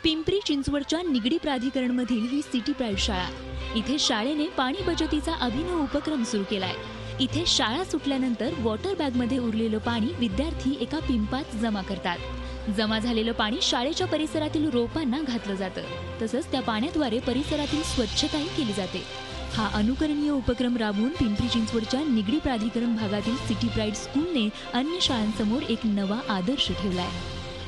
पिंपरी चिंचवडच्या निगडी प्राधिकरणमधील ही city pride शाळा. इथे शाळेने पाणी बचतीचा अभिनव उपक्रम सुरू केलाय. इथे शाळा सुटल्यानंतर वॉटर बॅगमध्ये उरलेलं पाणी विद्यार्थी एका पिंपात जमा करतात. जमा झालेलं पाणी शाळेच्या परिसरातील रोपांना घातलं जातं. तसंच त्या पाण्याद्वारे परिसरातील स्वच्छताही केली जाते. हा अनुकरणीय उपक्रम राबवून पिंपरी चिंचवडच्या निगडी प्राधिकरण भागातील सिटी प्राईड स्कूलने अन्य शाळांसमोर एक नवा आदर्श ठेवलाय.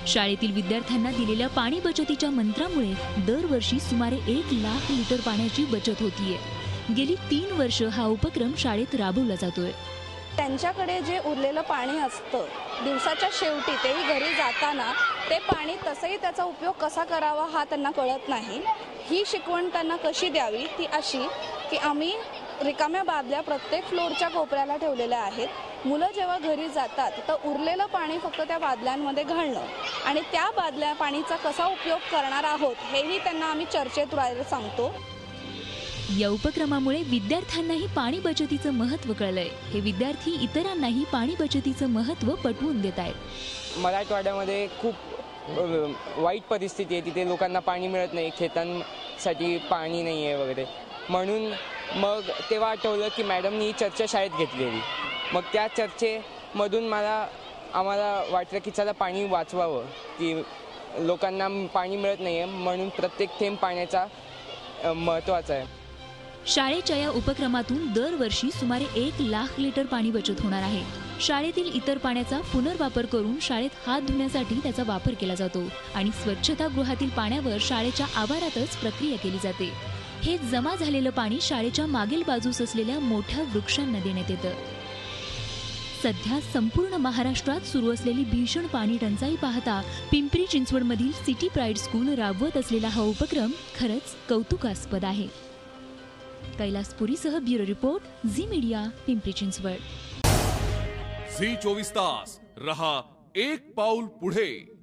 शाळेतील विद्यार्थ्यांना दिलेल्या पाणी बचतीच्या मंत्रामुळे दरवर्षी सुमारे 1 लाख लिटर पाण्याची बचत होतीये. गेली 3 वर्ष हा उपक्रम शाळेत राबवला जातोय. त्यांच्याकडे जे उरलेलं पाणी असतं दिवसाच्या शेवटी, तेही घरी जाताना ते पाणी तसंही त्याचा उपयोग कसा करावा हा त्यांना कळत नाही. ही शिकवण त्यांना कशी द्यावी ती अशी की आम्ही रिकाम्या बादल्या प्रत्येक फ्लोअरच्या कोपऱ्याला ठेवलेल्या आहेत. मुलं जेव्हा घरी जातात तर उरलेलं पाणी फक्त त्या बादल्यांमध्ये घालणं आणि त्या बादल्या पाणीचा कसा उपयोग करणार आहोत हेही त्यांना आम्ही चर्चेद्वारे सांगतो. या उपक्रमामुळे विद्यार्थ्यांनाही पाणी बचतीचं महत्त्व कळलंय. हे विद्यार्थी इतरांनाही पाणी बचतीचं महत्त्व पटवून देत आहेत. मराठवाड्यामध्ये खूप वाईट परिस्थिती आहे. तिथे लोकांना पाणी मिळत नाही, शेतांसाठी पाणी नाही आहे वगैरे. म्हणून मग तेव्हा आठवलं की मॅडमनी ही चर्चा शाळेत घेतलेली. मग त्या चर्चेमधून आम्हाला वाटलं की चला पाणी वाचवावं, की लोकांना पाणी मिळत नाही आहे म्हणून प्रत्येक थेंब पाण्याचा महत्त्वाचा आहे. शाळेच्या या उपक्रमातून दरवर्षी सुमारे 1 लाख लिटर पाणी बचत होणार आहे. शाळेतील इतर पाण्याचा पुनर्वापर करून शाळेत हात धुण्यासाठी त्याचा वापर केला जातो आणि स्वच्छतागृहातील पाण्यावर शाळेच्या आवारातच प्रक्रिया केली जाते. हे जमा झालेलं पाणी शाळेच्या मागील बाजूस असलेल्या मोठ्या वृक्षांना देण्यात येतं. सध्या संपूर्ण महाराष्ट्रात सुरू असलेली भीषण पाणी टंचाई पाहता पिंपरी चिंचवडमधील सिटी प्राईड स्कूल राबवत असलेला हा उपक्रम खरंच कौतुकास्पद आहे. कैलासपुरीसह bureau report, Zee media, Pimpri Chinchwad. Zee 24 तास रहा एक पाऊल पुढे.